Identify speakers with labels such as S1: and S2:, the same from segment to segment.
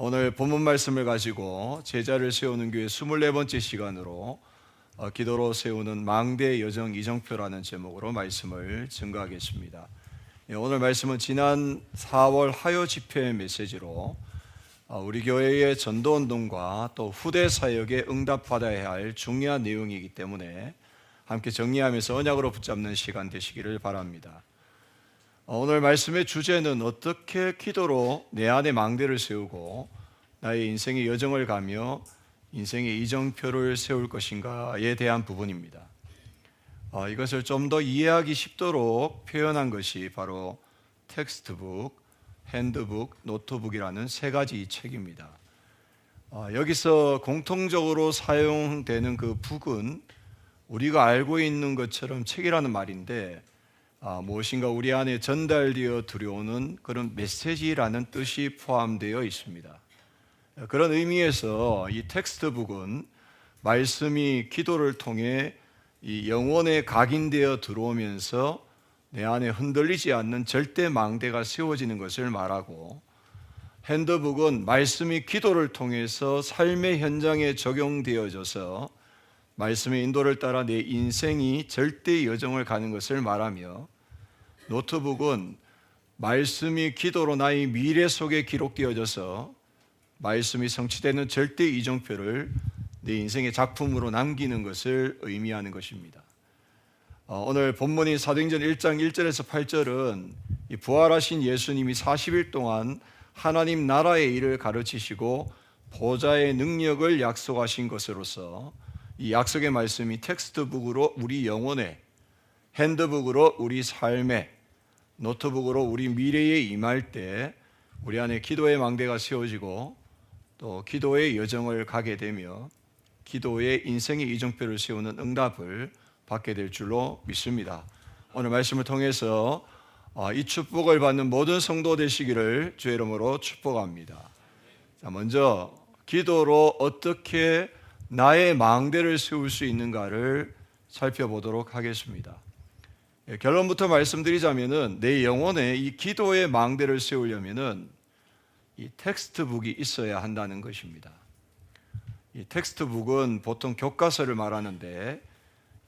S1: 오늘 본문 말씀을 가지고 제자를 세우는 교회 24번째 시간으로 기도로 세우는 망대 여정 이정표라는 제목으로 말씀을 증거하겠습니다. 오늘 말씀은 지난 4월 하요 집회 메시지로 우리 교회의 전도운동과 또 후대 사역에 응답받아야 할 중요한 내용이기 때문에 함께 정리하면서 언약으로 붙잡는 시간 되시기를 바랍니다. 오늘 말씀의 주제는 어떻게 기도로 내 안에 망대를 세우고 나의 인생의 여정을 가며 인생의 이정표를 세울 것인가에 대한 부분입니다. 이것을 좀 더 이해하기 쉽도록 표현한 것이 바로 텍스트북, 핸드북, 노트북이라는 세 가지 책입니다. 여기서 공통적으로 사용되는 그 북은 우리가 알고 있는 것처럼 책이라는 말인데 무엇인가 우리 안에 전달되어 들어오는 그런 메시지라는 뜻이 포함되어 있습니다. 그런 의미에서 이 텍스트북은 말씀이 기도를 통해 이 영혼에 각인되어 들어오면서 내 안에 흔들리지 않는 절대 망대가 세워지는 것을 말하고, 핸드북은 말씀이 기도를 통해서 삶의 현장에 적용되어져서 말씀의 인도를 따라 내 인생이 절대 여정을 가는 것을 말하며, 노트북은 말씀이 기도로 나의 미래 속에 기록되어져서 말씀이 성취되는 절대 이정표를 내 인생의 작품으로 남기는 것을 의미하는 것입니다. 오늘 본문인 사도행전 1장 1절에서 8절은 이 부활하신 예수님이 40일 동안 하나님 나라의 일을 가르치시고 보좌의 능력을 약속하신 것으로서 이 약속의 말씀이 텍스트북으로 우리 영혼에, 핸드북으로 우리 삶에, 노트북으로 우리 미래에 임할 때 우리 안에 기도의 망대가 세워지고 또 기도의 여정을 가게 되며 기도의 인생의 이정표를 세우는 응답을 받게 될 줄로 믿습니다. 오늘 말씀을 통해서 이 축복을 받는 모든 성도 되시기를 주의 이름으로 축복합니다. 자, 먼저 기도로 어떻게 나의 망대를 세울 수 있는가를 살펴보도록 하겠습니다. 결론부터 말씀드리자면은 내 영혼에 이 기도의 망대를 세우려면은 이 텍스트북이 있어야 한다는 것입니다. 이 텍스트북은 보통 교과서를 말하는데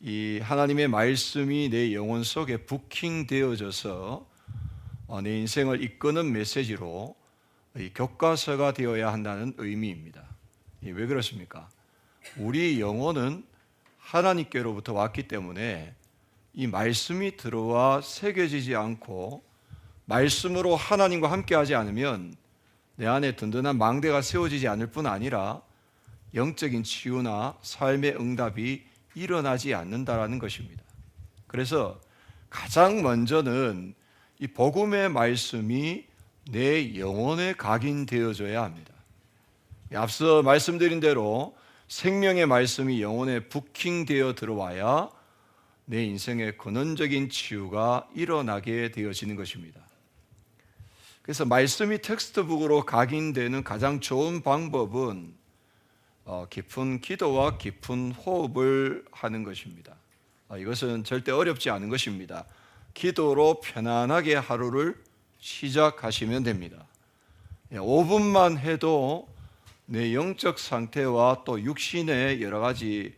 S1: 이 하나님의 말씀이 내 영혼 속에 부킹되어져서 내 인생을 이끄는 메시지로 이 교과서가 되어야 한다는 의미입니다. 왜 그렇습니까? 우리 영혼은 하나님께로부터 왔기 때문에 이 말씀이 들어와 새겨지지 않고 말씀으로 하나님과 함께하지 않으면 내 안에 든든한 망대가 세워지지 않을 뿐 아니라 영적인 치유나 삶의 응답이 일어나지 않는다라는 것입니다. 그래서 가장 먼저는 이 복음의 말씀이 내 영혼에 각인되어져야 합니다. 앞서 말씀드린 대로 생명의 말씀이 영혼에 부킹되어 들어와야 내 인생의 근원적인 치유가 일어나게 되어지는 것입니다. 그래서 말씀이 텍스트북으로 각인되는 가장 좋은 방법은 깊은 기도와 깊은 호흡을 하는 것입니다. 이것은 절대 어렵지 않은 것입니다. 기도로 편안하게 하루를 시작하시면 됩니다. 5분만 해도 내 영적 상태와 또 육신의 여러 가지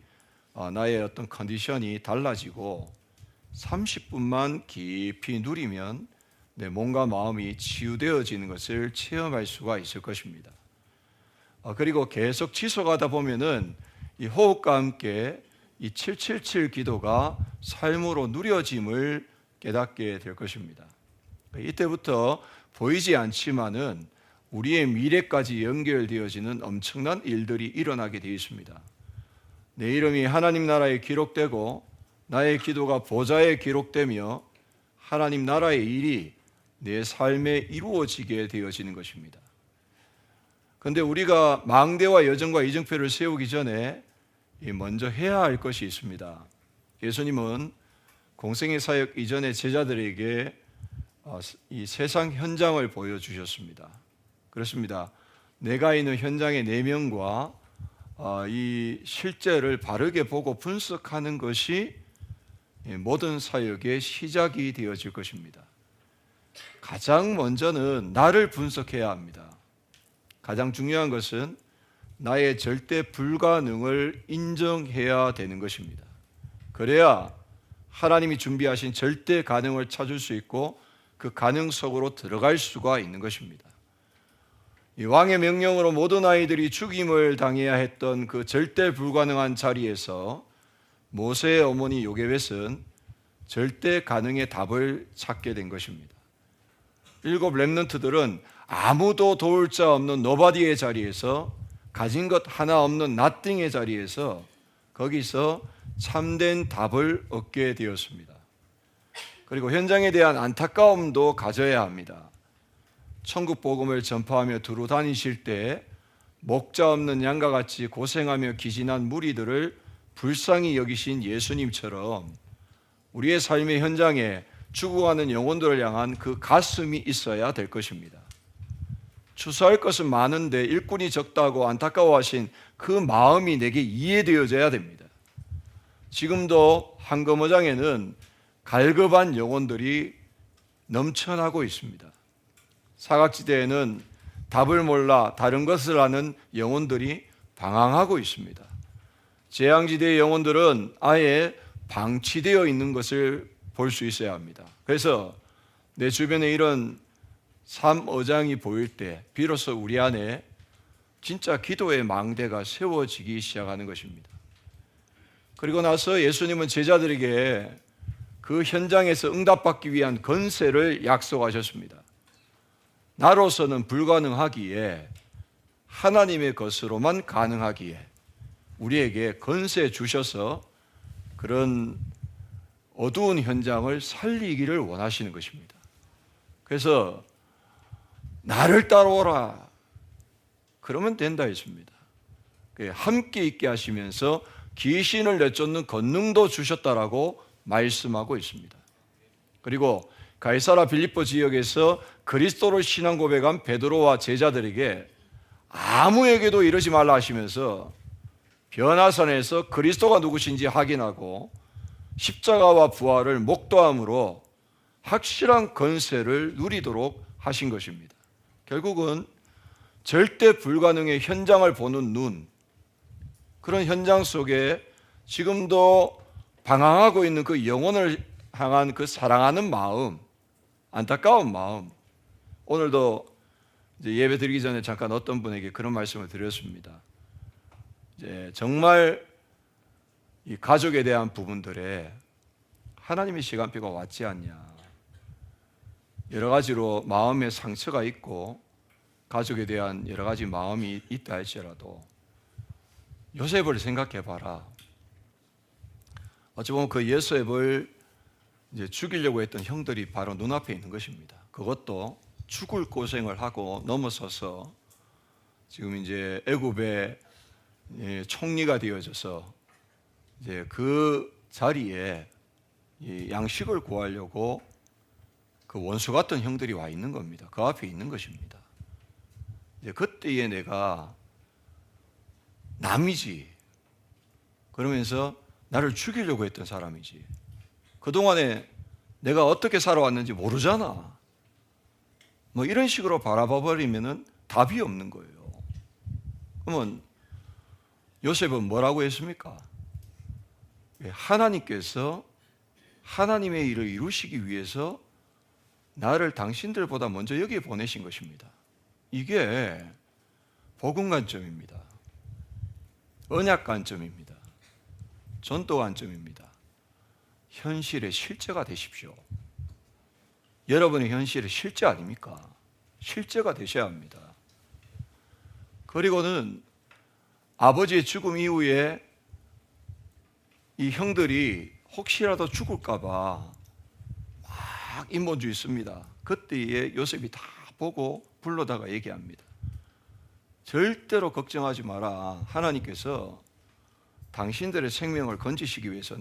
S1: 나의 어떤 컨디션이 달라지고 30분만 깊이 누리면 내 몸과 마음이 치유되어지는 것을 체험할 수가 있을 것입니다. 그리고 계속 지속하다 보면은 이 호흡과 함께 이 777 기도가 삶으로 누려짐을 깨닫게 될 것입니다. 이때부터 보이지 않지만은 우리의 미래까지 연결되어지는 엄청난 일들이 일어나게 되어 있습니다. 내 이름이 하나님 나라에 기록되고 나의 기도가 보좌에 기록되며 하나님 나라의 일이 내 삶에 이루어지게 되어지는 것입니다. 그런데 우리가 망대와 여정과 이정표를 세우기 전에 먼저 해야 할 것이 있습니다. 예수님은 공생의 사역 이전에 제자들에게 이 세상 현장을 보여주셨습니다. 그렇습니다. 내가 있는 현장의 내면과 이 실제를 바르게 보고 분석하는 것이 모든 사역의 시작이 되어질 것입니다. 가장 먼저는 나를 분석해야 합니다. 가장 중요한 것은 나의 절대 불가능을 인정해야 되는 것입니다. 그래야 하나님이 준비하신 절대 가능을 찾을 수 있고 그 가능 속으로 들어갈 수가 있는 것입니다. 이 왕의 명령으로 모든 아이들이 죽임을 당해야 했던 그 절대 불가능한 자리에서 모세의 어머니 요게벳은 절대 가능의 답을 찾게 된 것입니다. 7 렘넌트들은 아무도 도울 자 없는 노바디의 자리에서, 가진 것 하나 없는 나띵의 자리에서 거기서 참된 답을 얻게 되었습니다. 그리고 현장에 대한 안타까움도 가져야 합니다. 천국 복음을 전파하며 두루 다니실 때 목자 없는 양과 같이 고생하며 기진한 무리들을 불쌍히 여기신 예수님처럼 우리의 삶의 현장에 죽어가는 영혼들을 향한 그 가슴이 있어야 될 것입니다. 추수할 것은 많은데 일꾼이 적다고 안타까워하신 그 마음이 내게 이해되어져야 됩니다. 지금도 한거머장에는 갈급한 영혼들이 넘쳐나고 있습니다. 사각지대에는 답을 몰라 다른 것을 아는 영혼들이 방황하고 있습니다. 재앙지대의 영혼들은 아예 방치되어 있는 것을 볼 수 있어야 합니다. 그래서 내 주변에 이런 삶어장이 보일 때 비로소 우리 안에 진짜 기도의 망대가 세워지기 시작하는 것입니다. 그리고 나서 예수님은 제자들에게 그 현장에서 응답받기 위한 건세를 약속하셨습니다. 나로서는 불가능하기에 하나님의 것으로만 가능하기에 우리에게 건세 주셔서 그런 어두운 현장을 살리기를 원하시는 것입니다. 그래서 나를 따라오라 그러면 된다 했습니다. 함께 있게 하시면서 귀신을 내쫓는 권능도 주셨다라고 말씀하고 있습니다. 그리고 가이사라 빌립보 지역에서 그리스도를 신앙 고백한 베드로와 제자들에게 아무에게도 이러지 말라 하시면서 변화산에서 그리스도가 누구신지 확인하고 십자가와 부활을 목도함으로 확실한 건세를 누리도록 하신 것입니다. 결국은 절대 불가능의 현장을 보는 눈, 그런 현장 속에 지금도 방황하고 있는 그 영혼을 향한 그 사랑하는 마음, 안타까운 마음, 오늘도 이제 예배 드리기 전에 잠깐 어떤 분에게 그런 말씀을 드렸습니다. 이제 정말 이 가족에 대한 부분들에 하나님의 시간표가 왔지 않냐, 여러 가지로 마음의 상처가 있고 가족에 대한 여러 가지 마음이 있다 할지라도 요셉을 생각해 봐라. 어찌 보면 그 요셉을 이제 죽이려고 했던 형들이 바로 눈앞에 있는 것입니다. 그것도 죽을 고생을 하고 넘어서서 지금 이제 애굽의 총리가 되어져서 이제 그 자리에 양식을 구하려고 그 원수 같은 형들이 와 있는 겁니다. 그 앞에 있는 것입니다. 이제 그때에 내가 남이지, 그러면서 나를 죽이려고 했던 사람이지, 그동안에 내가 어떻게 살아왔는지 모르잖아, 뭐 이런 식으로 바라봐 버리면 답이 없는 거예요. 그러면 요셉은 뭐라고 했습니까? 하나님께서 하나님의 일을 이루시기 위해서 나를 당신들보다 먼저 여기에 보내신 것입니다. 이게 복음 관점입니다. 언약 관점입니다. 전도 관점입니다. 현실의 실제가 되십시오. 여러분의 현실의 실제 아닙니까? 실제가 되셔야 합니다. 그리고는 아버지의 죽음 이후에 이 형들이 혹시라도 죽을까 봐 막 인본주의 씁니다. 그때에 요셉이 다 보고 불러다가 얘기합니다. 절대로 걱정하지 마라. 하나님께서 당신들의 생명을 건지시기 위해서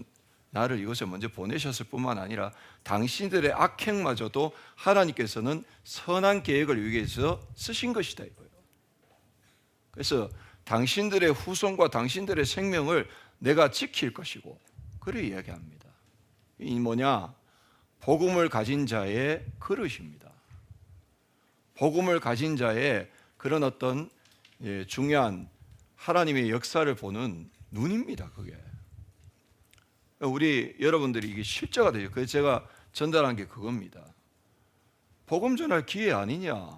S1: 나를 이곳에 먼저 보내셨을 뿐만 아니라 당신들의 악행마저도 하나님께서는 선한 계획을 위해서 쓰신 것이다 이거예요. 그래서 당신들의 후손과 당신들의 생명을 내가 지킬 것이고, 그래 이야기합니다. 이 뭐냐? 복음을 가진 자의 그릇입니다. 복음을 가진 자의 그런 어떤 중요한 하나님의 역사를 보는 눈입니다. 그게 우리 여러분들이 이게 실제가 되죠. 그래서 제가 전달한 게 그겁니다. 복음 전할 기회 아니냐.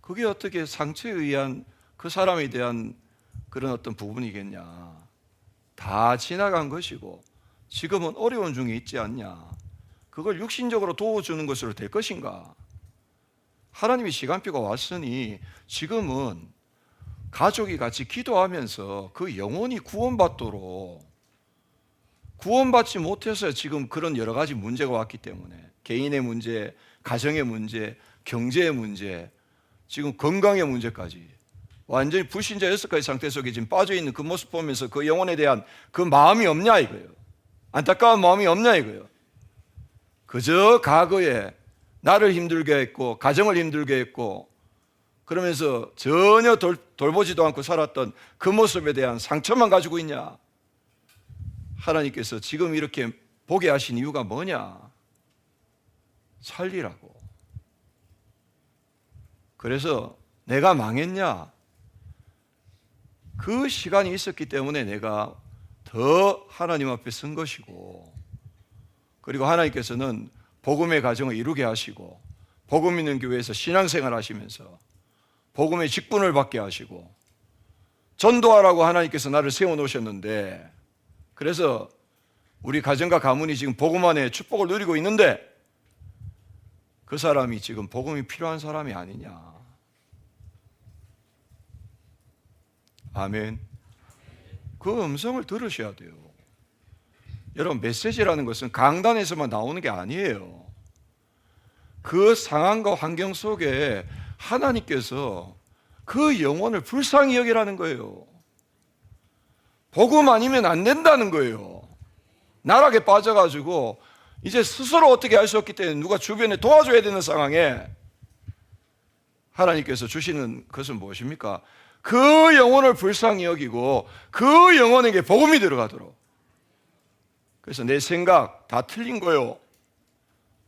S1: 그게 어떻게 상처에 의한 그 사람에 대한 그런 어떤 부분이겠냐. 다 지나간 것이고 지금은 어려운 중에 있지 않냐. 그걸 육신적으로 도와주는 것으로 될 것인가. 하나님의 시간표가 왔으니 지금은 가족이 같이 기도하면서 그 영혼이 구원받도록, 구원받지 못해서 지금 그런 여러 가지 문제가 왔기 때문에 개인의 문제, 가정의 문제, 경제의 문제, 지금 건강의 문제까지 완전히 불신자 6가지 상태 속에 지금 빠져있는 그 모습 보면서 그 영혼에 대한 그 마음이 없냐 이거예요. 안타까운 마음이 없냐 이거예요. 그저 과거에 나를 힘들게 했고 가정을 힘들게 했고 그러면서 전혀 돌보지도 않고 살았던 그 모습에 대한 상처만 가지고 있냐. 하나님께서 지금 이렇게 보게 하신 이유가 뭐냐. 살리라고. 그래서 내가 망했냐. 그 시간이 있었기 때문에 내가 더 하나님 앞에 선 것이고, 그리고 하나님께서는 복음의 가정을 이루게 하시고 복음 있는 교회에서 신앙생활 하시면서 복음의 직분을 받게 하시고 전도하라고 하나님께서 나를 세워놓으셨는데, 그래서 우리 가정과 가문이 지금 복음 안에 축복을 누리고 있는데 그 사람이 지금 복음이 필요한 사람이 아니냐. 아멘. 그 음성을 들으셔야 돼요. 여러분, 메시지라는 것은 강단에서만 나오는 게 아니에요. 그 상황과 환경 속에 하나님께서 그 영혼을 불쌍히 여기라는 거예요. 복음 아니면 안 된다는 거예요. 나락에 빠져가지고 이제 스스로 어떻게 할 수 없기 때문에 누가 주변에 도와줘야 되는 상황에 하나님께서 주시는 것은 무엇입니까? 그 영혼을 불쌍히 여기고 그 영혼에게 복음이 들어가도록. 그래서 내 생각 다 틀린 거요.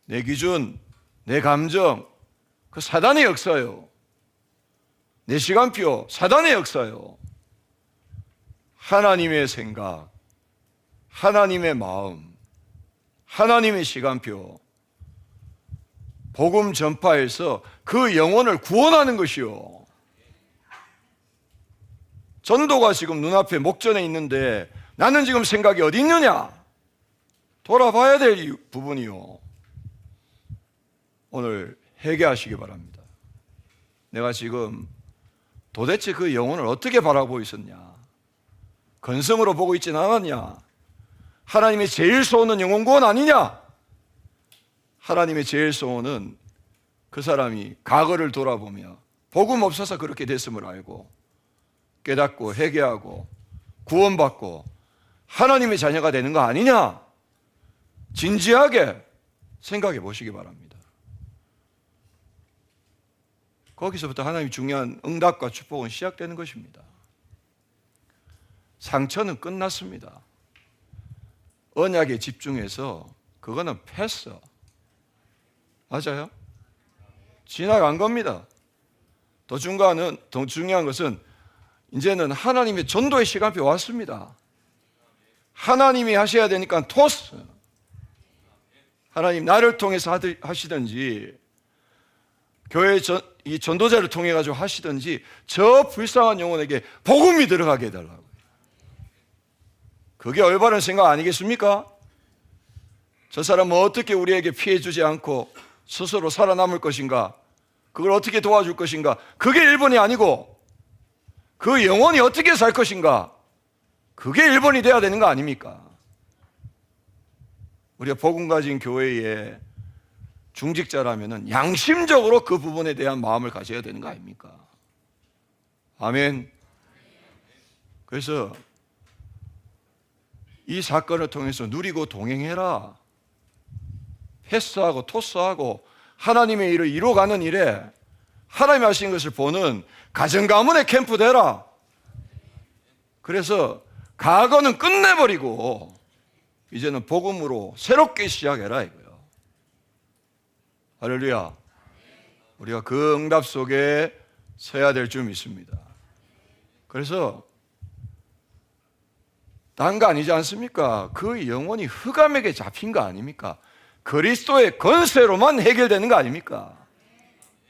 S1: 내 기준, 내 감정, 그 사단의 역사요. 내 시간표, 사단의 역사요. 하나님의 생각, 하나님의 마음, 하나님의 시간표, 복음 전파해서 그 영혼을 구원하는 것이요. 전도가 지금 눈앞에 목전에 있는데 나는 지금 생각이 어디 있느냐? 돌아봐야 될 부분이요. 오늘 회개하시기 바랍니다. 내가 지금 도대체 그 영혼을 어떻게 바라보고 있었냐? 건성으로 보고 있진 않았냐? 하나님의 제일 소원은 영혼 구원 아니냐? 하나님의 제일 소원은 그 사람이 과거를 돌아보며 복음 없어서 그렇게 됐음을 알고 깨닫고 회개하고 구원받고 하나님의 자녀가 되는 거 아니냐? 진지하게 생각해 보시기 바랍니다. 거기서부터 하나님의 중요한 응답과 축복은 시작되는 것입니다. 상처는 끝났습니다. 언약에 집중해서 그거는 패스. 맞아요? 지나간 겁니다. 더 중요한 것은 이제는 하나님의 전도의 시간표 왔습니다. 하나님이 하셔야 되니까 토스. 하나님 나를 통해서 하시든지 교회 이 전도자를 통해 가지고 하시든지 저 불쌍한 영혼에게 복음이 들어가게 해달라고. 그게 올바른 생각 아니겠습니까? 저 사람은 어떻게 우리에게 피해 주지 않고 스스로 살아남을 것인가? 그걸 어떻게 도와줄 것인가? 그게 1번이 아니고 그 영혼이 어떻게 살 것인가? 그게 1번이 돼야 되는 거 아닙니까? 우리가 복음 가진 교회에 중직자라면 양심적으로 그 부분에 대한 마음을 가져야 되는 거 아닙니까? 아멘. 그래서 이 사건을 통해서 누리고 동행해라. 패스하고 토스하고 하나님의 일을 이루어가는 일에 하나님이 하신 것을 보는 가정가문의 캠프 되라. 그래서 과거는 끝내버리고 이제는 복음으로 새롭게 시작해라 이거예요. 할렐루야. 우리가 그 응답 속에 서야 될 줄 믿습니다. 그래서 딴 거 아니지 않습니까? 그 영혼이 흑암에게 잡힌 거 아닙니까? 그리스도의 권세로만 해결되는 거 아닙니까?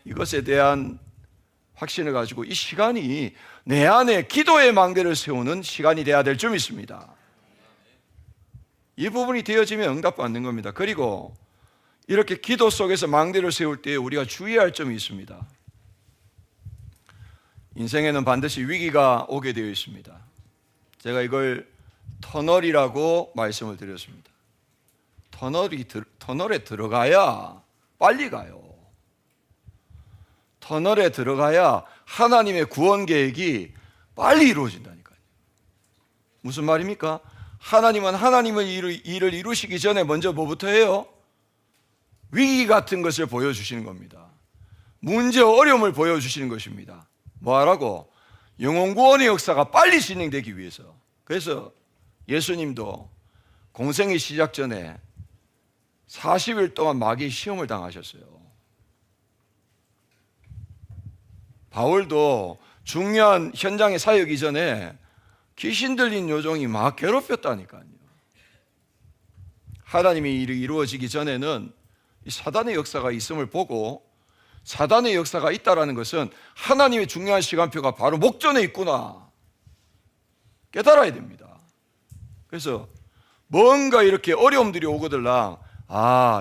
S1: 이것에 대한 확신을 가지고 이 시간이 내 안에 기도의 망대를 세우는 시간이 되어야 될 줄 믿습니다. 이 부분이 되어지면 응답받는 겁니다. 그리고 이렇게 기도 속에서 망대를 세울 때 우리가 주의할 점이 있습니다. 인생에는 반드시 위기가 오게 되어 있습니다. 제가 이걸 터널이라고 말씀을 드렸습니다. 터널에 들어가야 빨리 가요. 터널에 들어가야 하나님의 구원 계획이 빨리 이루어진다니까요. 무슨 말입니까? 하나님은 하나님의 일을 이루시기 전에 먼저 뭐부터 해요? 위기 같은 것을 보여주시는 겁니다. 문제, 어려움을 보여주시는 것입니다. 뭐하라고? 영혼 구원의 역사가 빨리 진행되기 위해서. 그래서 예수님도 공생의 시작 전에 40일 동안 마귀의 시험을 당하셨어요. 바울도 중요한 현장에 사역 이전에 귀신 들린 요종이 막 괴롭혔다니까요. 하나님의 일이 이루어지기 전에는 이 사단의 역사가 있음을 보고, 사단의 역사가 있다는 것은 하나님의 중요한 시간표가 바로 목전에 있구나 깨달아야 됩니다. 그래서 뭔가 이렇게 어려움들이 오거들랑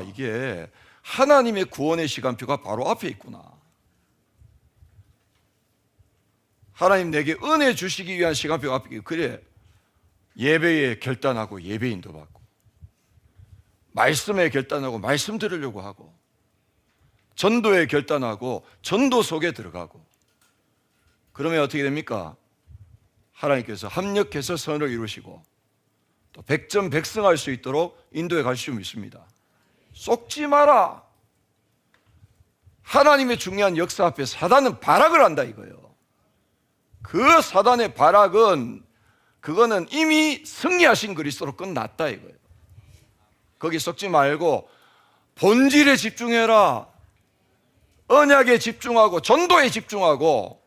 S1: 이게 하나님의 구원의 시간표가 바로 앞에 있구나. 하나님 내게 은혜 주시기 위한 시간표가 앞에 있고, 그래 예배에 결단하고 예배인도 받고, 말씀에 결단하고 말씀 들으려고 하고, 전도에 결단하고 전도 속에 들어가고, 그러면 어떻게 됩니까? 하나님께서 합력해서 선을 이루시고 또 백전백승할 수 있도록 인도해 가실 줄 믿습니다. 속지 마라. 하나님의 중요한 역사 앞에 사단은 발악을 한다 이거예요. 그 사단의 발악은 그거는 이미 승리하신 그리스도로 끝났다 이거예요. 거기 썩지 말고 본질에 집중해라. 언약에 집중하고 전도에 집중하고,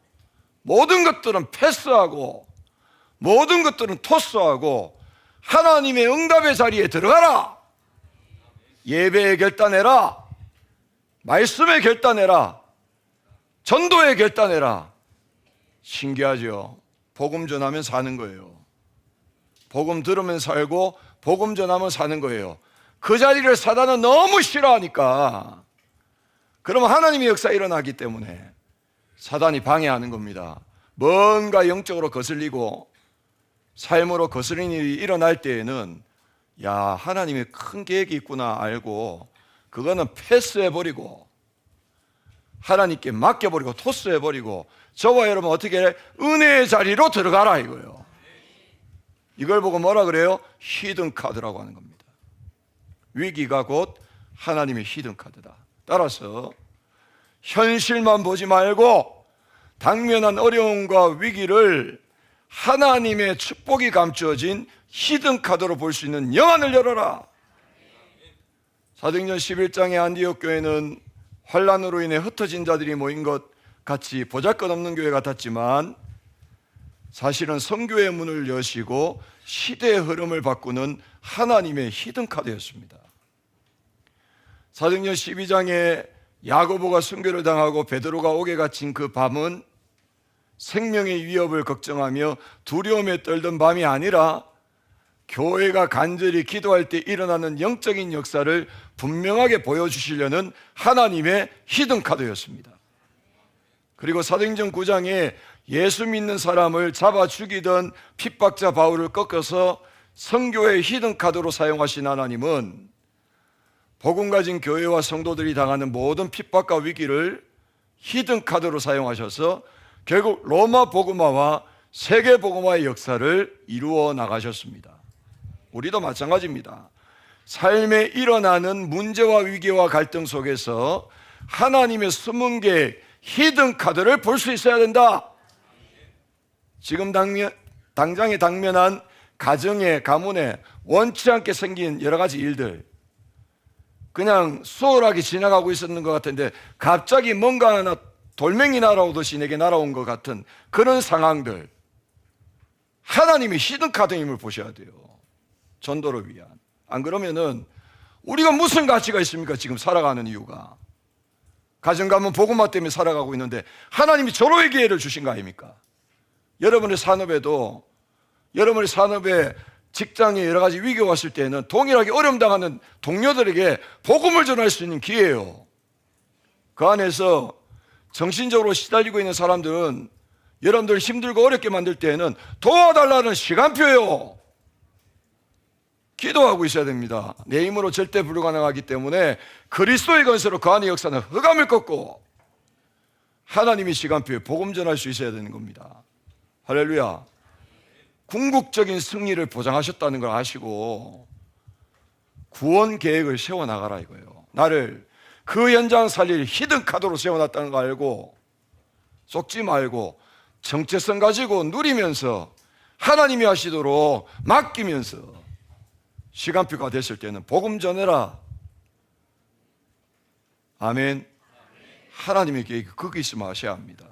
S1: 모든 것들은 패스하고 모든 것들은 토스하고 하나님의 응답의 자리에 들어가라. 예배에 결단해라. 말씀에 결단해라. 전도에 결단해라. 신기하죠? 복음 전하면 사는 거예요. 복음 들으면 살고 복음 전하면 사는 거예요. 그 자리를 사단은 너무 싫어하니까, 그러면 하나님의 역사가 일어나기 때문에 사단이 방해하는 겁니다. 뭔가 영적으로 거슬리고 삶으로 거스르는 일이 일어날 때에는 하나님의 큰 계획이 있구나 알고 그거는 패스해버리고 하나님께 맡겨버리고 토스해버리고, 저와 여러분 어떻게 해? 은혜의 자리로 들어가라 이거예요. 이걸 보고 뭐라 그래요? 히든 카드라고 하는 겁니다. 위기가 곧 하나님의 히든 카드다. 따라서 현실만 보지 말고 당면한 어려움과 위기를 하나님의 축복이 감추어진 히든 카드로 볼 수 있는 영안을 열어라. 사도행전 11장의 안디옥 교회는 환난으로 인해 흩어진 자들이 모인 것 같이 보잘것없는 교회 같았지만, 사실은 성교의 문을 여시고 시대의 흐름을 바꾸는 하나님의 히든 카드였습니다. 사도행전 12장에 야고보가 순교를 당하고 베드로가 옥에 갇힌 그 밤은 생명의 위협을 걱정하며 두려움에 떨던 밤이 아니라 교회가 간절히 기도할 때 일어나는 영적인 역사를 분명하게 보여주시려는 하나님의 히든 카드였습니다. 그리고 사도행전 9장에 예수 믿는 사람을 잡아 죽이던 핍박자 바울을 꺾어서 선교의 히든 카드로 사용하신 하나님은 복음 가진 교회와 성도들이 당하는 모든 핍박과 위기를 히든 카드로 사용하셔서 결국 로마 복음화와 세계 복음화의 역사를 이루어 나가셨습니다. 우리도 마찬가지입니다. 삶에 일어나는 문제와 위기와 갈등 속에서 하나님의 숨은 계획, 히든 카드를 볼 수 있어야 된다. 지금 당장에 당면한 가정에, 가문에 원치 않게 생긴 여러 가지 일들, 그냥 수월하게 지나가고 있었는 것 같은데 갑자기 뭔가 하나 돌멩이 날아오듯이 내게 날아온 것 같은 그런 상황들, 하나님의 히든카드임을 보셔야 돼요. 전도를 위한. 안 그러면은 우리가 무슨 가치가 있습니까? 지금 살아가는 이유가. 가정가문 복음화 때문에 살아가고 있는데 하나님이 절호의 기회를 주신 거 아닙니까? 여러분의 산업에도, 여러분의 산업에 직장에 여러 가지 위기가 왔을 때는 동일하게 어려움 당하는 동료들에게 복음을 전할 수 있는 기회예요. 그 안에서 정신적으로 시달리고 있는 사람들은 여러분들 힘들고 어렵게 만들 때에는 도와달라는 시간표예요. 기도하고 있어야 됩니다. 내 힘으로 절대 불가능하기 때문에 그리스도의 건설로 그 안의 역사는 흑암을 꺾고 하나님의 시간표에 복음 전할 수 있어야 되는 겁니다. 할렐루야. 궁극적인 승리를 보장하셨다는 걸 아시고 구원 계획을 세워나가라 이거예요. 나를 그 현장 살릴 히든카드로 세워놨다는 거 알고 속지 말고 정체성 가지고 누리면서 하나님이 하시도록 맡기면서 시간표가 됐을 때는 복음 전해라. 아멘. 하나님의 계획이 거기 있으면 하셔야 합니다.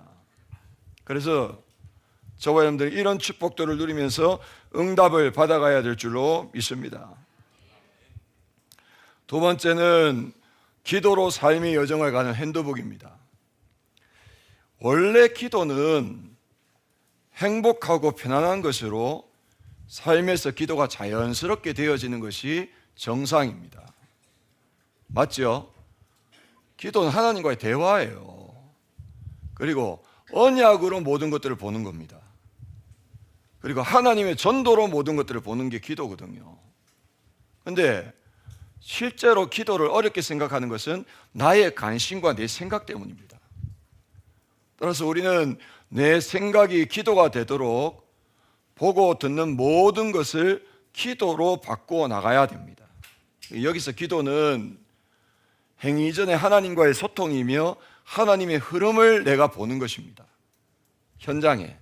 S1: 그래서 저와 여러분들 이런 축복들을 누리면서 응답을 받아가야 될 줄로 믿습니다. 두 번째는 기도로 삶의 여정을 가는 핸드북입니다. 원래 기도는 행복하고 편안한 것으로 삶에서 기도가 자연스럽게 되어지는 것이 정상입니다. 맞죠? 기도는 하나님과의 대화예요. 그리고 언약으로 모든 것들을 보는 겁니다. 그리고 하나님의 전도로 모든 것들을 보는 게 기도거든요. 그런데 실제로 기도를 어렵게 생각하는 것은 나의 관심과 내 생각 때문입니다. 따라서 우리는 내 생각이 기도가 되도록 보고 듣는 모든 것을 기도로 바꾸어 나가야 됩니다. 여기서 기도는 행위 이전에 하나님과의 소통이며 하나님의 흐름을 내가 보는 것입니다. 현장에.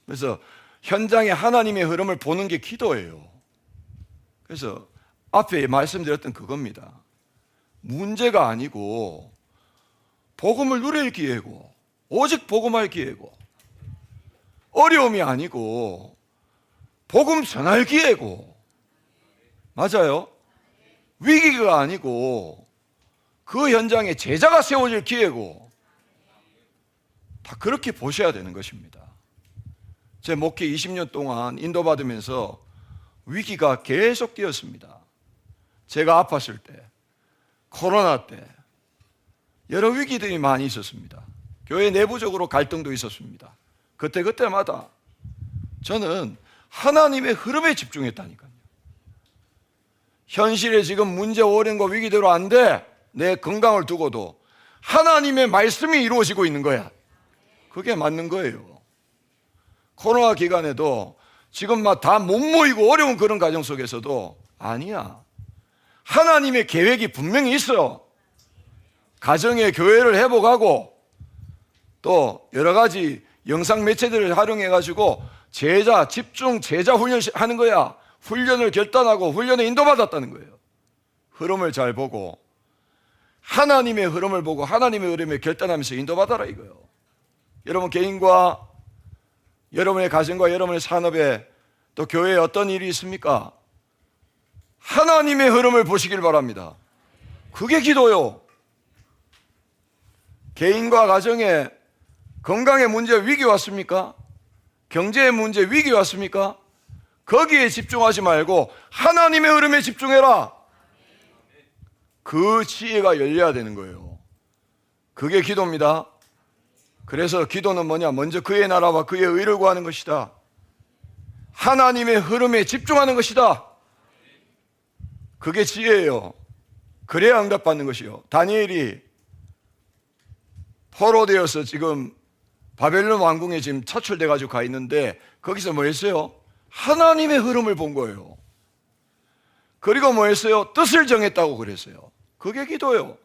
S1: 그래서 현장에 하나님의 흐름을 보는 게 기도예요. 그래서 앞에 말씀드렸던 그겁니다. 문제가 아니고 복음을 누릴 기회고 오직 복음할 기회고 어려움이 아니고 복음 전할 기회고 맞아요? 위기가 아니고 그 현장에 제자가 세워질 기회고 다 그렇게 보셔야 되는 것입니다. 제 목회 20년 동안 인도받으면서 위기가 계속 되었습니다. 제가 아팠을 때, 코로나 때 여러 위기들이 많이 있었습니다. 교회 내부적으로 갈등도 있었습니다. 그때마다 저는 하나님의 흐름에 집중했다니까요. 현실에 지금 문제 오랜 거 위기대로 안 돼. 내 건강을 두고도 하나님의 말씀이 이루어지고 있는 거야. 그게 맞는 거예요. 코로나 기간에도 지금 막 다 못 모이고 어려운 그런 과정 속에서도 아니야. 하나님의 계획이 분명히 있어. 가정의 교회를 회복하고 또 여러 가지 영상 매체들을 활용해가지고 제자 훈련하는 거야. 훈련을 결단하고 훈련에 인도받았다는 거예요. 흐름을 잘 보고 하나님의 흐름을 보고 하나님의 흐름에 결단하면서 인도받아라 이거예요. 여러분 개인과 여러분의 가정과 여러분의 산업에 또 교회에 어떤 일이 있습니까? 하나님의 흐름을 보시길 바랍니다. 그게 기도요. 개인과 가정에 건강의 문제 위기 왔습니까? 경제의 문제 위기 왔습니까? 거기에 집중하지 말고 하나님의 흐름에 집중해라. 그 지혜가 열려야 되는 거예요. 그게 기도입니다. 그래서 기도는 뭐냐? 먼저 그의 나라와 그의 의를 구하는 것이다. 하나님의 흐름에 집중하는 것이다. 그게 지혜예요. 그래야 응답받는 것이요. 다니엘이 포로되어서 지금 바벨론 왕궁에 지금 차출돼 가지고 가 있는데 거기서 뭐 했어요? 하나님의 흐름을 본 거예요. 그리고 뭐 했어요? 뜻을 정했다고 그랬어요. 그게 기도예요.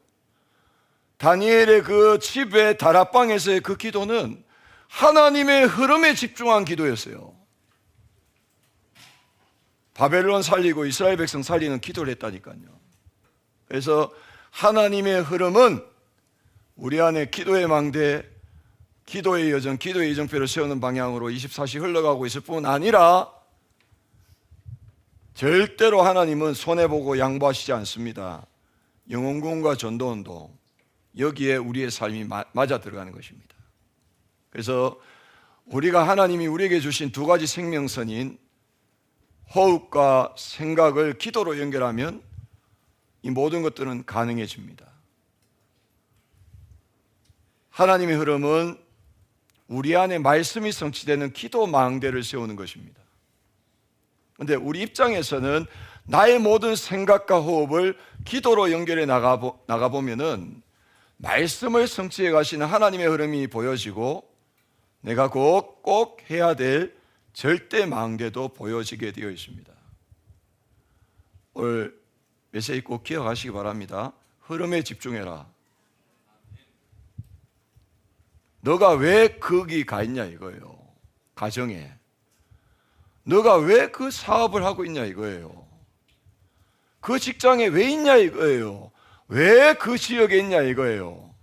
S1: 다니엘의 그 집의 다락방에서의 그 기도는 하나님의 흐름에 집중한 기도였어요. 바벨론 살리고 이스라엘 백성 살리는 기도를 했다니까요. 그래서 하나님의 흐름은 우리 안에 기도의 망대, 기도의 여정, 기도의 이정표를 세우는 방향으로 24시 흘러가고 있을 뿐 아니라 절대로 하나님은 손해보고 양보하시지 않습니다. 영혼구원과 전도운동, 여기에 우리의 삶이 맞아 들어가는 것입니다. 그래서 우리가 하나님이 우리에게 주신 두 가지 생명선인 호흡과 생각을 기도로 연결하면 이 모든 것들은 가능해집니다. 하나님의 흐름은 우리 안에 말씀이 성취되는 기도 망대를 세우는 것입니다. 그런데 우리 입장에서는 나의 모든 생각과 호흡을 기도로 연결해 나가보면은 말씀을 성취해 가시는 하나님의 흐름이 보여지고 내가 꼭 해야 될 절대 망대도 보여지게 되어 있습니다. 오늘 메시지 꼭 기억하시기 바랍니다. 흐름에 집중해라. 너가 왜 거기 가 있냐 이거예요. 가정에. 너가 왜 그 사업을 하고 있냐 이거예요. 그 직장에 왜 있냐 이거예요. 왜 그 지역에 있냐 이거예요.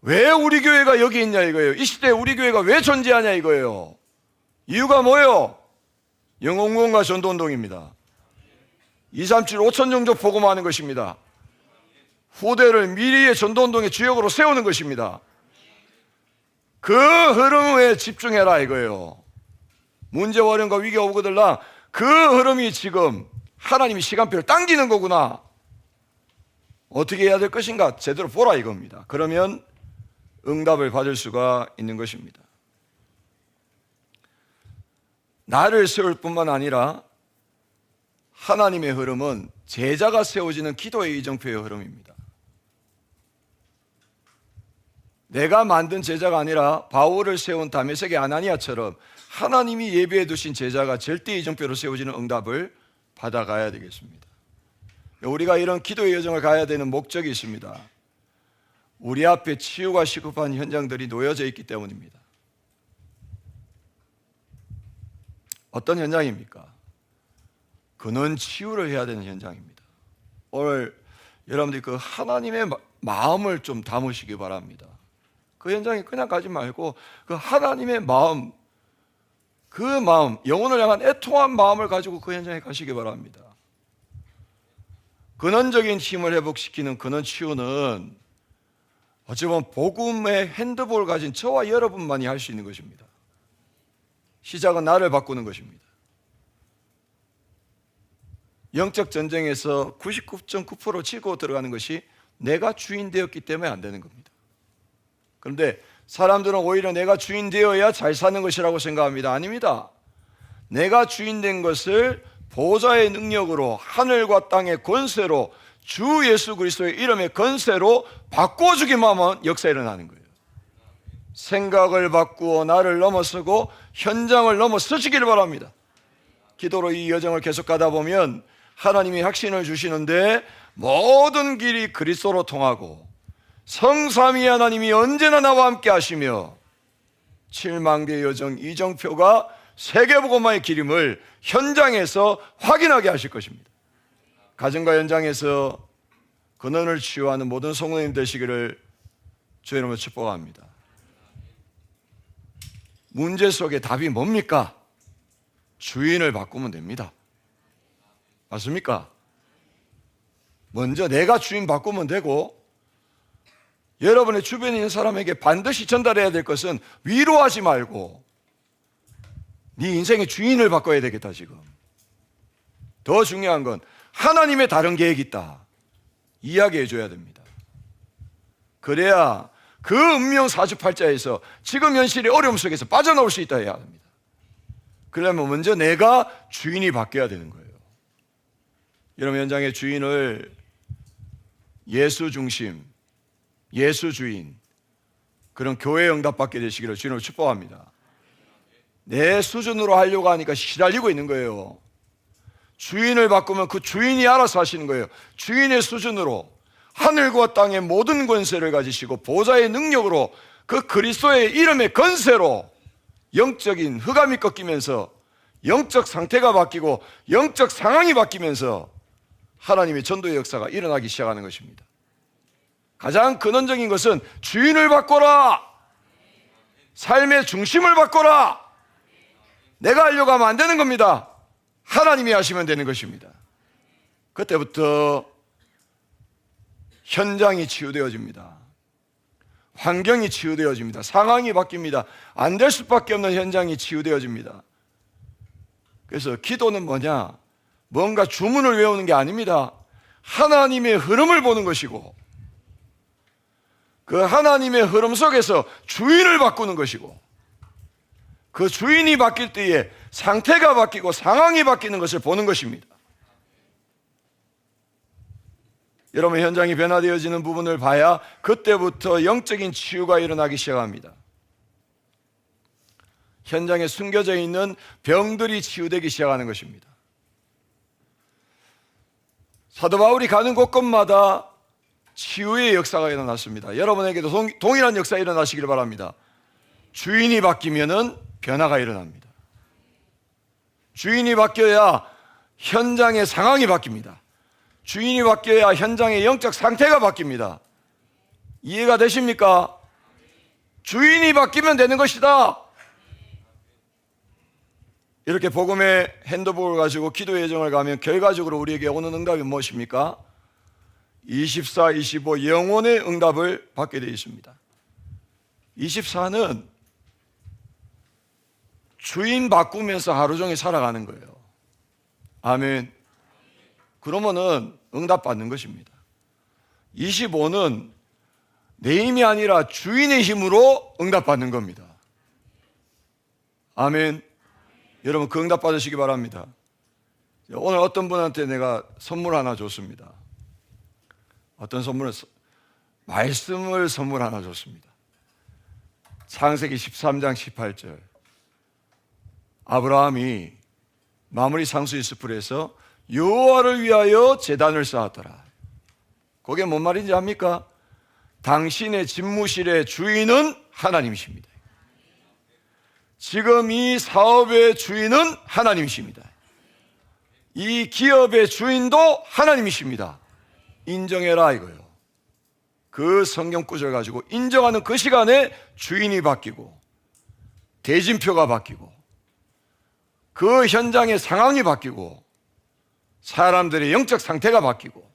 S1: 왜 우리 교회가 여기 있냐 이거예요. 이 시대에 우리 교회가 왜 존재하냐 이거예요. 이유가 뭐예요? 영혼구원과 전도운동입니다. 237 5천 종족 복음하는 것입니다. 후대를 미래의 전도운동의 주역으로 세우는 것입니다. 그 흐름에 집중해라 이거예요. 문제와 어려움과 위기가 오거들라 그 흐름이 지금 하나님이 시간표를 당기는 거구나. 어떻게 해야 될 것인가 제대로 보라 이겁니다. 그러면 응답을 받을 수가 있는 것입니다. 나를 세울 뿐만 아니라 하나님의 흐름은 제자가 세워지는 기도의 이정표의 흐름입니다. 내가 만든 제자가 아니라 바울을 세운 다메섹의 아나니아처럼 하나님이 예비해 두신 제자가 절대 이정표로 세워지는 응답을 받아가야 되겠습니다. 우리가 이런 기도의 여정을 가야 되는 목적이 있습니다. 우리 앞에 치유가 시급한 현장들이 놓여져 있기 때문입니다. 어떤 현장입니까? 근원 치유를 해야 되는 현장입니다. 오늘 여러분들이 그 하나님의 마음을 좀 담으시기 바랍니다. 그 현장에 그냥 가지 말고 그 하나님의 마음, 그 마음, 영혼을 향한 애통한 마음을 가지고 그 현장에 가시기 바랍니다. 근원적인 힘을 회복시키는 근원 치유는 어찌 보면 복음의 핸드볼을 가진 저와 여러분만이 할 수 있는 것입니다. 시작은 나를 바꾸는 것입니다. 영적 전쟁에서 99.9% 치고 들어가는 것이 내가 주인 되었기 때문에 안 되는 겁니다. 그런데 사람들은 오히려 내가 주인 되어야 잘 사는 것이라고 생각합니다. 아닙니다. 내가 주인 된 것을 보좌의 능력으로 하늘과 땅의 권세로 주 예수 그리스도의 이름의 권세로 바꿔주기만 하면 역사 일어나는 거예요. 생각을 바꾸어 나를 넘어서고 현장을 넘어서시기를 바랍니다. 기도로 이 여정을 계속 가다 보면 하나님이 확신을 주시는데 모든 길이 그리스도로 통하고 성삼위 하나님이 언제나 나와 함께 하시며 칠망대 여정 이정표가 세계복음화의 기림을 현장에서 확인하게 하실 것입니다. 가정과 현장에서 근원을 치유하는 모든 성도님 되시기를 주의 이름으로 축복합니다. 문제 속의 답이 뭡니까? 주인을 바꾸면 됩니다. 맞습니까? 먼저 내가 주인 바꾸면 되고 여러분의 주변에 있는 사람에게 반드시 전달해야 될 것은 위로하지 말고 네 인생의 주인을 바꿔야 되겠다. 지금 더 중요한 건 하나님의 다른 계획이 있다 이야기해 줘야 됩니다. 그래야 그 운명 사주팔자에서 지금 현실의 어려움 속에서 빠져나올 수 있다 해야 합니다. 그러려면 먼저 내가 주인이 바뀌어야 되는 거예요. 여러분 현장의 주인을 예수 중심, 예수 주인, 그런 교회 응답받게 되시기를 주님으로 축복합니다. 내 수준으로 하려고 하니까 시달리고 있는 거예요. 주인을 바꾸면 그 주인이 알아서 하시는 거예요. 주인의 수준으로 하늘과 땅의 모든 권세를 가지시고 보좌의 능력으로 그 그리스도의 이름의 권세로 영적인 흑암이 꺾이면서 영적 상태가 바뀌고 영적 상황이 바뀌면서 하나님의 전도의 역사가 일어나기 시작하는 것입니다. 가장 근원적인 것은 주인을 바꿔라. 삶의 중심을 바꿔라. 내가 하려고 하면 안 되는 겁니다. 하나님이 하시면 되는 것입니다. 그때부터 현장이 치유되어집니다. 환경이 치유되어집니다. 상황이 바뀝니다. 안 될 수밖에 없는 현장이 치유되어집니다. 그래서 기도는 뭐냐? 뭔가 주문을 외우는 게 아닙니다. 하나님의 흐름을 보는 것이고, 그 하나님의 흐름 속에서 주인을 바꾸는 것이고, 그 주인이 바뀔 때에 상태가 바뀌고 상황이 바뀌는 것을 보는 것입니다. 여러분, 현장이 변화되어지는 부분을 봐야 그때부터 영적인 치유가 일어나기 시작합니다. 현장에 숨겨져 있는 병들이 치유되기 시작하는 것입니다. 사도 바울이 가는 곳곳마다 치유의 역사가 일어났습니다. 여러분에게도 동일한 역사가 일어나시길 바랍니다. 주인이 바뀌면은 변화가 일어납니다. 주인이 바뀌어야 현장의 상황이 바뀝니다. 주인이 바뀌어야 현장의 영적 상태가 바뀝니다. 이해가 되십니까? 주인이 바뀌면 되는 것이다. 이렇게 복음의 핸드북을 가지고 기도의 여정을 가면 결과적으로 우리에게 오는 응답이 무엇입니까? 24, 25 영혼의 응답을 받게 되어 있습니다. 24는 주인 바꾸면서 하루 종일 살아가는 거예요. 아멘. 그러면은 응답 받는 것입니다. 25는 내 힘이 아니라 주인의 힘으로 응답 받는 겁니다. 아멘. 여러분, 그 응답 받으시기 바랍니다. 오늘 어떤 분한테 내가 선물 하나 줬습니다. 어떤 선물을? 말씀을 선물 하나 줬습니다. 창세기 13장 18절. 아브라함이 마무리 상수이스풀에서 여호와를 위하여 제단을 쌓았더라. 그게 뭔 말인지 압니까? 당신의 집무실의 주인은 하나님이십니다. 지금 이 사업의 주인은 하나님이십니다. 이 기업의 주인도 하나님이십니다. 인정해라 이거예요. 그 성경 구절 가지고 인정하는 그 시간에 주인이 바뀌고 대진표가 바뀌고 그 현장의 상황이 바뀌고 사람들의 영적 상태가 바뀌고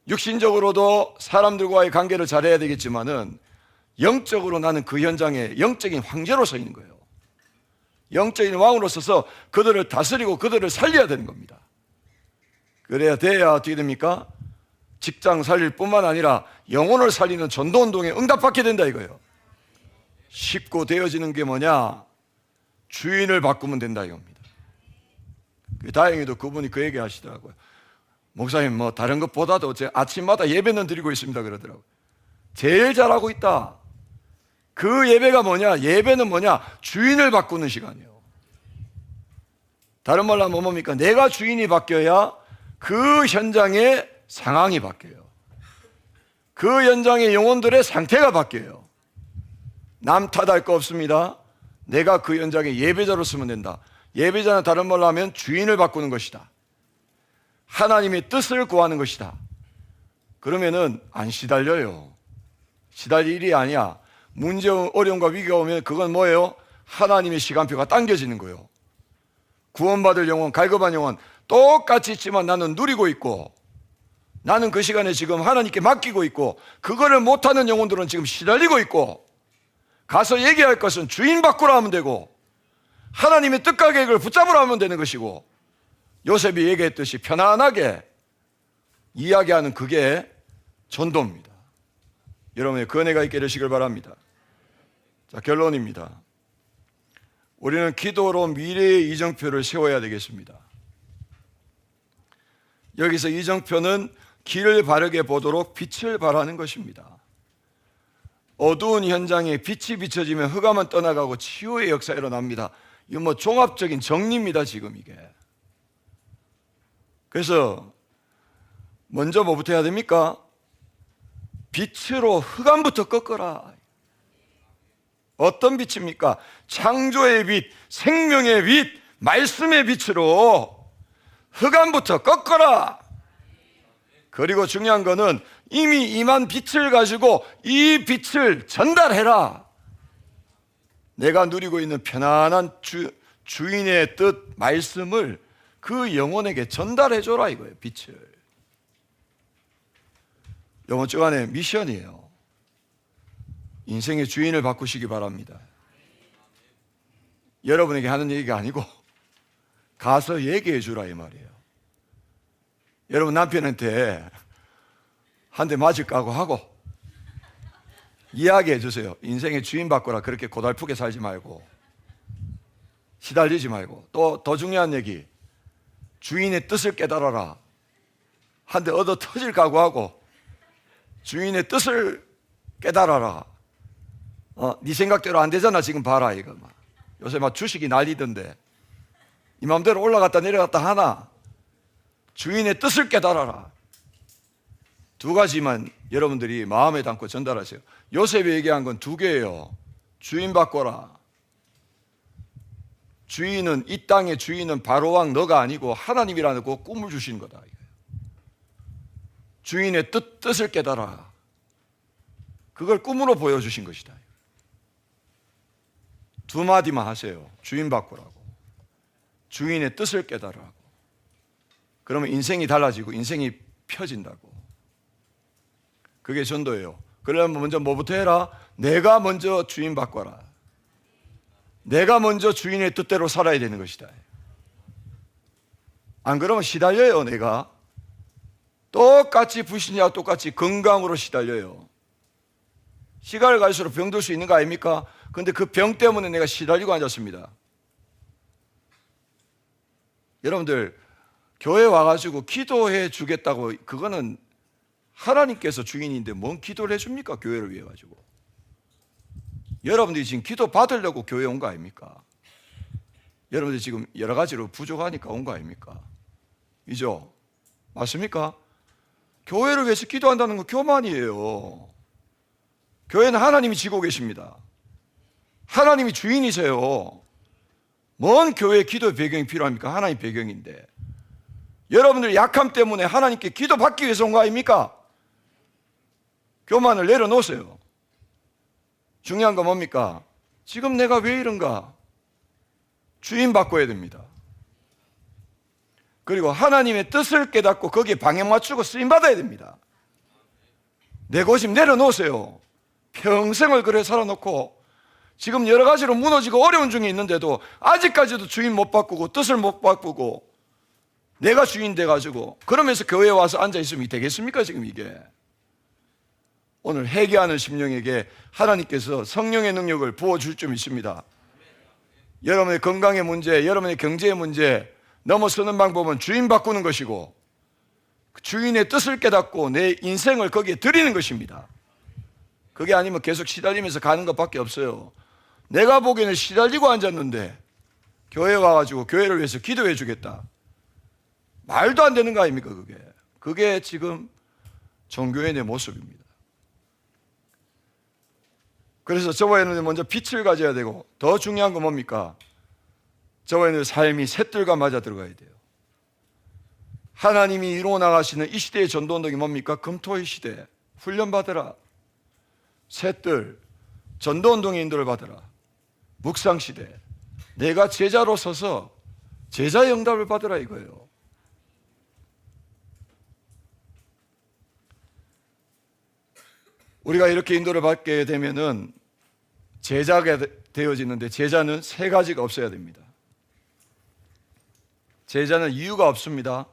S1: 육신적으로도 사람들과의 관계를 잘해야 되겠지만은 영적으로 나는 그 현장에 영적인 황제로 서 있는 거예요. 영적인 왕으로 서서 그들을 다스리고 그들을 살려야 되는 겁니다. 그래야 돼야 어떻게 됩니까? 직장 살릴 뿐만 아니라 영혼을 살리는 전도운동에 응답받게 된다 이거예요. 쉽고 되어지는 게 뭐냐? 주인을 바꾸면 된다 이겁니다. 다행히도 그분이 그 얘기 하시더라고요. 목사님, 뭐 다른 것보다도 제 아침마다 예배는 드리고 있습니다 그러더라고요. 제일 잘하고 있다. 그 예배가 뭐냐? 예배는 뭐냐? 주인을 바꾸는 시간이에요. 다른 말로 하면 뭡니까? 내가 주인이 바뀌어야 그 현장의 상황이 바뀌어요. 그 현장의 영혼들의 상태가 바뀌어요. 남 탓할 거 없습니다. 내가 그 현장의 예배자로 쓰면 된다. 예배자는 다른 말로 하면 주인을 바꾸는 것이다. 하나님의 뜻을 구하는 것이다. 그러면은 안 시달려요. 시달릴 일이 아니야. 문제, 어려움과 위기가 오면 그건 뭐예요? 하나님의 시간표가 당겨지는 거예요. 구원받을 영혼, 갈급한 영혼 똑같이 있지만 나는 누리고 있고 나는 그 시간에 지금 하나님께 맡기고 있고 그거를 못하는 영혼들은 지금 시달리고 있고 가서 얘기할 것은 주인 바꾸라 하면 되고 하나님의 뜻과 계획을 붙잡으라 하면 되는 것이고 요셉이 얘기했듯이 편안하게 이야기하는 그게 전도입니다. 여러분의 그 은혜가 있게 되시길 바랍니다. 자, 결론입니다. 우리는 기도로 미래의 이정표를 세워야 되겠습니다. 여기서 이정표는 길을 바르게 보도록 빛을 발하는 것입니다. 어두운 현장에 빛이 비춰지면 흑암은 떠나가고 치유의 역사가 일어납니다. 이거 뭐 종합적인 정리입니다 지금 이게. 그래서 먼저 뭐부터 해야 됩니까? 빛으로 흑암부터 꺾어라. 어떤 빛입니까? 창조의 빛, 생명의 빛, 말씀의 빛으로 흑암부터 꺾어라. 그리고 중요한 거는 이미 임한 빛을 가지고 이 빛을 전달해라. 내가 누리고 있는 편안한 주인의 뜻, 말씀을 그 영혼에게 전달해줘라 이거예요. 빛을. 이번 주간의 미션이에요. 인생의 주인을 바꾸시기 바랍니다. 여러분에게 하는 얘기가 아니고 가서 얘기해 주라 이 말이에요. 여러분 남편한테 한 대 맞을 까고 하고 이야기해 주세요. 인생의 주인 바꾸라. 그렇게 고달프게 살지 말고 시달리지 말고. 또 더 중요한 얘기, 주인의 뜻을 깨달아라. 한 대 얻어 터질 각오하고 주인의 뜻을 깨달아라. 네 생각대로 안 되잖아 지금 봐라 이거. 요새 막 주식이 난리던데 이 맘대로 올라갔다 내려갔다 하나. 주인의 뜻을 깨달아라. 두 가지만 여러분들이 마음에 담고 전달하세요. 요셉이 얘기한 건 두 개예요. 주인 바꿔라. 주인은, 이 땅의 주인은 바로왕 너가 아니고 하나님이라는 그 꿈을 주신 거다. 주인의 뜻을 깨달아. 그걸 꿈으로 보여주신 것이다. 두 마디만 하세요. 주인 바꾸라고. 주인의 뜻을 깨달으라고. 그러면 인생이 달라지고 인생이 펴진다고. 그게 전도예요. 그러려면 먼저 뭐부터 해라? 내가 먼저 주인 바꿔라. 내가 먼저 주인의 뜻대로 살아야 되는 것이다. 안 그러면 시달려요. 내가 똑같이 불신자와 똑같이 건강으로 시달려요. 시간을 갈수록 병들 수 있는 거 아닙니까? 그런데 그 병 때문에 내가 시달리고 앉았습니다. 여러분들 교회 와가지고 기도해 주겠다고, 그거는 하나님께서 주인인데 뭔 기도를 해줍니까? 교회를 위해 가지고. 여러분들이 지금 기도 받으려고 교회 온 거 아닙니까? 여러분들이 지금 여러 가지로 부족하니까 온 거 아닙니까? 이죠? 맞습니까? 교회를 위해서 기도한다는 건 교만이에요. 교회는 하나님이 지고 계십니다. 하나님이 주인이세요. 뭔 교회에 기도의 배경이 필요합니까? 하나님 배경인데. 여러분들 약함 때문에 하나님께 기도받기 위해서 온 거 아닙니까? 교만을 내려놓으세요. 중요한 건 뭡니까? 지금 내가 왜 이런가? 주인 바꿔야 됩니다. 그리고 하나님의 뜻을 깨닫고 거기에 방향 맞추고 쓰임받아야 됩니다. 내 고집 내려놓으세요. 평생을 그래 살아놓고 지금 여러 가지로 무너지고 어려운 중에 있는데도 아직까지도 주인 못 바꾸고 뜻을 못 바꾸고 내가 주인 돼가지고 그러면서 교회에 와서 앉아있으면 되겠습니까? 지금 이게. 오늘 회개하는 심령에게 하나님께서 성령의 능력을 부어줄 점 있습니다. 여러분의 건강의 문제, 여러분의 경제의 문제 넘어서는 방법은 주인 바꾸는 것이고 주인의 뜻을 깨닫고 내 인생을 거기에 드리는 것입니다. 그게 아니면 계속 시달리면서 가는 것밖에 없어요. 내가 보기에는 시달리고 앉았는데 교회에 와가지고 교회를 위해서 기도해 주겠다. 말도 안 되는 거 아닙니까? 그게 지금 종교인의 모습입니다. 그래서 저와는 먼저 빛을 가져야 되고 더 중요한 건 뭡니까? 저와의 삶이 셋들과 맞아 들어가야 돼요. 하나님이 이루어 나가시는 이 시대의 전도운동이 뭡니까? 금토의 시대. 훈련받으라. 셋들. 전도운동의 인도를 받으라. 묵상시대. 내가 제자로 서서 제자의 응답을 받으라 이거예요. 우리가 이렇게 인도를 받게 되면은 제자가 되어지는데 제자는 세 가지가 없어야 됩니다. 제자는 이유가 없습니다.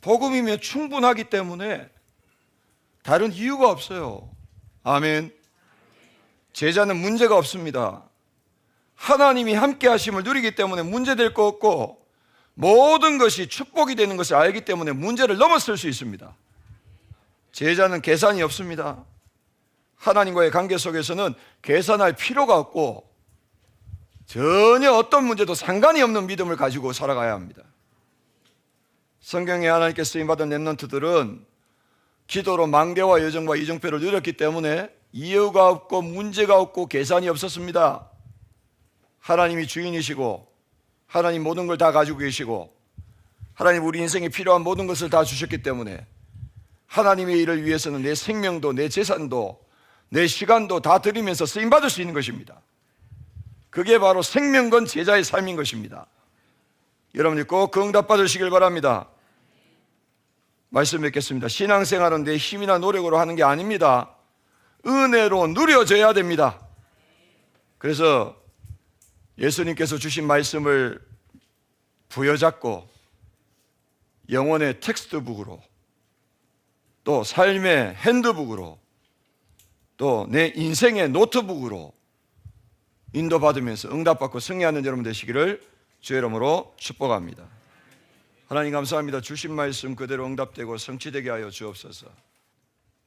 S1: 복음이면 충분하기 때문에 다른 이유가 없어요. 아멘. 제자는 문제가 없습니다. 하나님이 함께 하심을 누리기 때문에 문제될 거 없고 모든 것이 축복이 되는 것을 알기 때문에 문제를 넘어설 수 있습니다. 제자는 계산이 없습니다. 하나님과의 관계 속에서는 계산할 필요가 없고 전혀 어떤 문제도 상관이 없는 믿음을 가지고 살아가야 합니다. 성경에 하나님께 쓰임받은 렘넌트들은 기도로 망대와 여정과 이정표를 누렸기 때문에 이유가 없고 문제가 없고 계산이 없었습니다. 하나님이 주인이시고 하나님 모든 걸 다 가지고 계시고 하나님 우리 인생에 필요한 모든 것을 다 주셨기 때문에 하나님의 일을 위해서는 내 생명도 내 재산도 내 시간도 다 드리면서 쓰임받을 수 있는 것입니다. 그게 바로 생명건 제자의 삶인 것입니다. 여러분이 꼭 그 응답 받으시길 바랍니다. 말씀 맺겠습니다. 신앙생활은 내 힘이나 노력으로 하는 게 아닙니다. 은혜로 누려져야 됩니다. 그래서 예수님께서 주신 말씀을 부여잡고 영혼의 텍스트북으로, 또 삶의 핸드북으로, 또 내 인생의 노트북으로 인도받으면서 응답받고 승리하는 여러분 되시기를 주의 이름으로 축복합니다. 하나님 감사합니다. 주신 말씀 그대로 응답되고 성취되게 하여 주옵소서.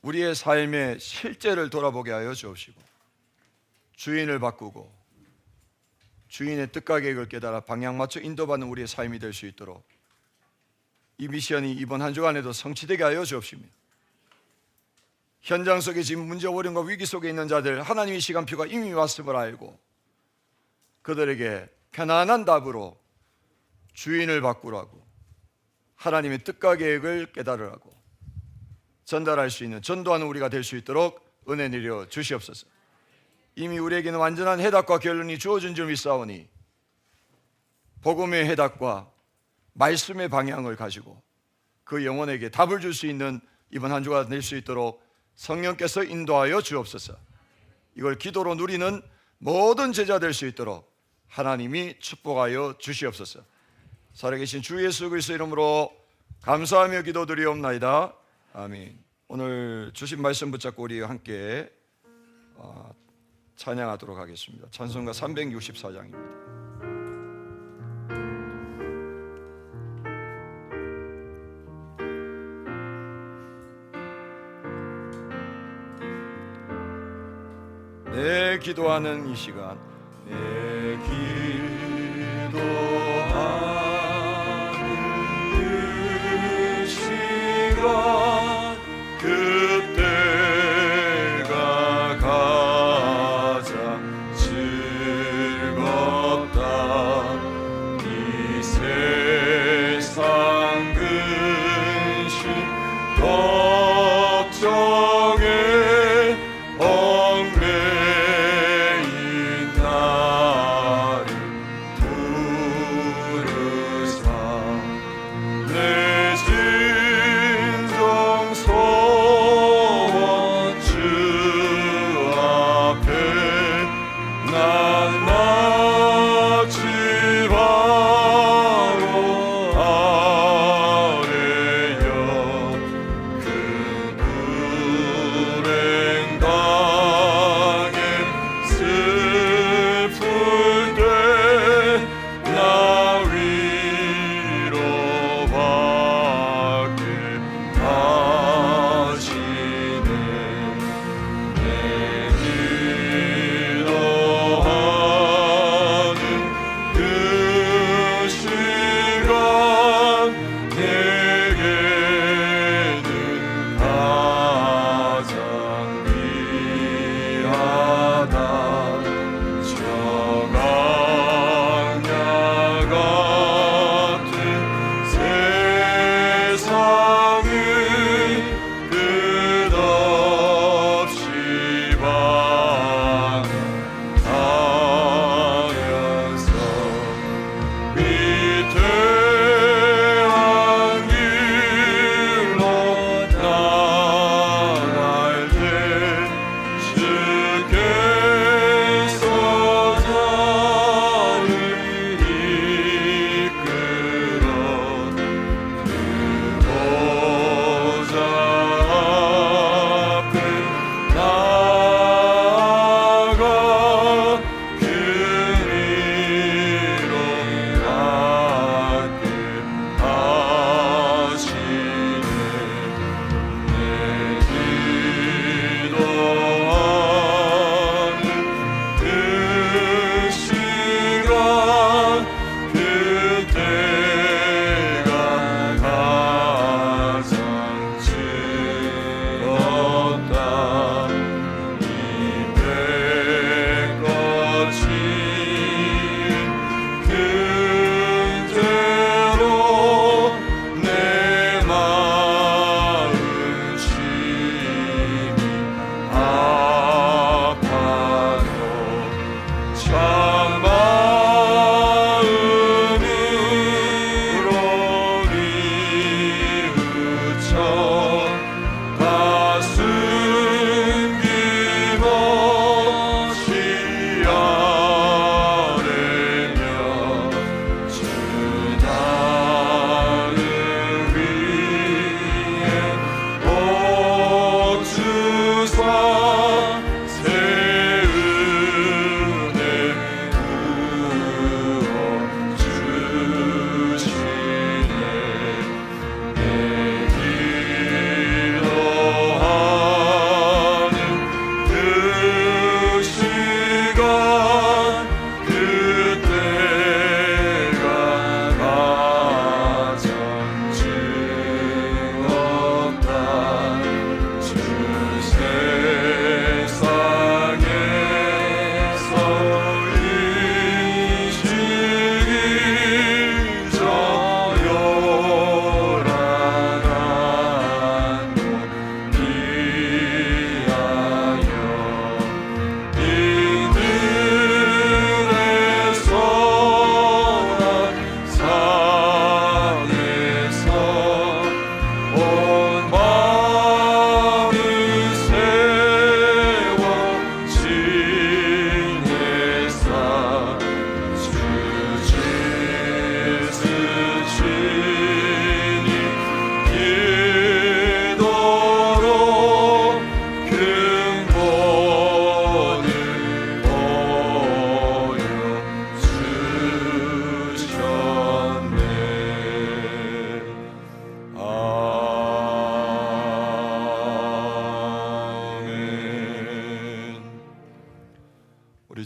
S1: 우리의 삶의 실제를 돌아보게 하여 주옵시고 주인을 바꾸고 주인의 뜻과 계획을 깨달아 방향 맞춰 인도받는 우리의 삶이 될 수 있도록 이 미션이 이번 한 주간에도 성취되게 하여 주옵시며, 현장 속에 지금 문제 어려움과 위기 속에 있는 자들, 하나님의 시간표가 이미 왔음을 알고 그들에게 편안한 답으로 주인을 바꾸라고, 하나님의 뜻과 계획을 깨달으라고 전달할 수 있는 전도하는 우리가 될 수 있도록 은혜 내려 주시옵소서. 이미 우리에게는 완전한 해답과 결론이 주어진 줄 믿사오니 복음의 해답과 말씀의 방향을 가지고 그 영혼에게 답을 줄 수 있는 이번 한 주가 될 수 있도록 성령께서 인도하여 주옵소서. 이걸 기도로 누리는 모든 제자 될 수 있도록 하나님이 축복하여 주시옵소서. 살아계신 주 예수 그리스도 이름으로 감사하며 기도드리옵나이다. 아멘. 오늘 주신 말씀 붙잡고 우리 함께 찬양하도록 하겠습니다. 찬송가 364장입니다. 내 기도하는 이 시간, 내 기도하는 이 시간, 그때가 가장 즐겁다. 이 세상 근심 걱정에 얽매인 나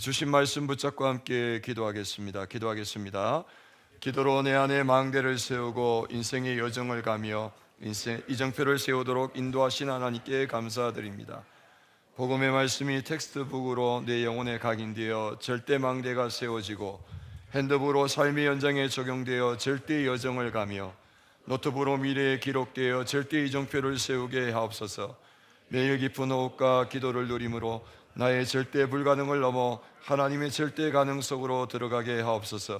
S1: 주신 말씀 붙잡고 함께 기도하겠습니다. 기도로 내 안에 망대를 세우고 인생의 여정을 가며 인생 이정표를 세우도록 인도하신 하나님께 감사드립니다. 복음의 말씀이 텍스트북으로 내 영혼에 각인되어 절대 망대가 세워지고 핸드북으로 삶의 연장에 적용되어 절대 여정을 가며 노트북으로 미래에 기록되어 절대 이정표를 세우게 하옵소서. 매일 깊은 호흡과 기도를 누림으로 나의 절대 불가능을 넘어 하나님의 절대 가능 속으로 들어가게 하옵소서.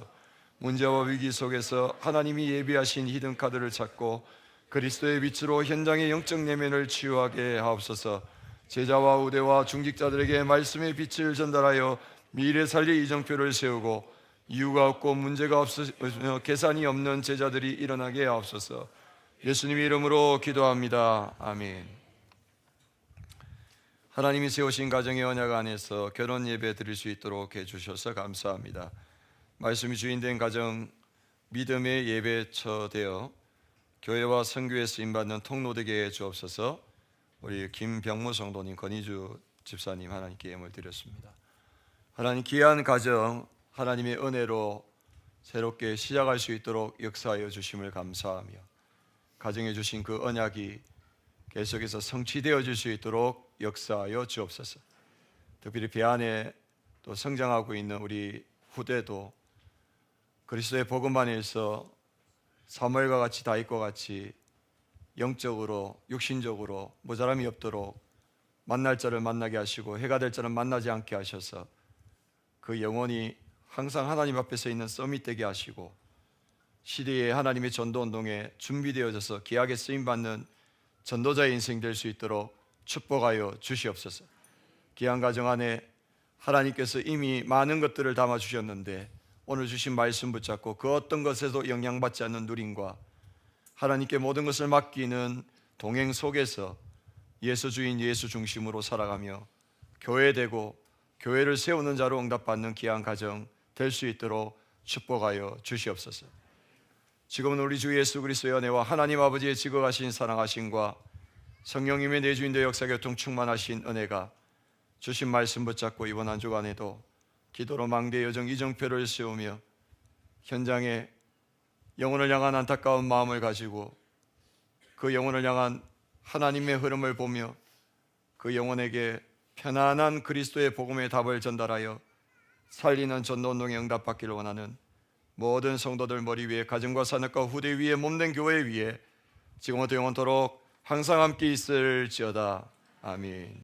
S1: 문제와 위기 속에서 하나님이 예비하신 히든카드를 찾고 그리스도의 빛으로 현장의 영적 내면을 치유하게 하옵소서. 제자와 우대와 중직자들에게 말씀의 빛을 전달하여 미래 살릴 이정표를 세우고 이유가 없고 문제가 없어 계산이 없는 제자들이 일어나게 하옵소서. 예수님의 이름으로 기도합니다. 아멘. 하나님이 세우신 가정의 언약 안에서 결혼 예배 드릴 수 있도록 해주셔서 감사합니다. 말씀이 주인된 가정 믿음의 예배처 되어 교회와 선교에 쓰임받는 통로 되게 해 주옵소서. 우리 김병무 성도님, 권희주 집사님 하나님께 예물 드렸습니다. 하나님 귀한 가정 하나님의 은혜로 새롭게 시작할 수 있도록 역사하여 주심을 감사하며 가정에 주신 그 언약이 계속해서 성취되어질 수 있도록 역사하여 주옵소서. 특별히 배 안에 또 성장하고 있는 우리 후대도 그리스도의 복음 안에서 사무엘과 같이 다윗과 같이 영적으로 육신적으로 모자람이 없도록 만날 자를 만나게 하시고 해가 될 자는 만나지 않게 하셔서 그 영혼이 항상 하나님 앞에 서 있는 썸이 되게 하시고 시대의 하나님의 전도운동에 준비되어져서 귀하게 쓰임받는 전도자의 인생 될 수 있도록 축복하여 주시옵소서. 귀한 가정 안에 하나님께서 이미 많은 것들을 담아주셨는데 오늘 주신 말씀 붙잡고 그 어떤 것에도 영향받지 않는 누림과 하나님께 모든 것을 맡기는 동행 속에서 예수 주인 예수 중심으로 살아가며 교회되고 교회를 세우는 자로 응답받는 귀한 가정 될 수 있도록 축복하여 주시옵소서. 지금은 우리 주 예수 그리스도의 은혜와 하나님 아버지의 지극하신 사랑하심과 성령님의 내주인도 역사교통 충만하신 은혜가 주신 말씀 붙잡고 이번 한 주간에도 기도로 망대 여정 이정표를 세우며 현장에 영혼을 향한 안타까운 마음을 가지고 그 영혼을 향한 하나님의 흐름을 보며 그 영혼에게 편안한 그리스도의 복음의 답을 전달하여 살리는 전도운동에 응답받기를 원하는 모든 성도들 머리 위에 가정과 산업과 후대 위에 몸된 교회 위에 지금부터 영원토록 항상 함께 있을지어다. 아멘.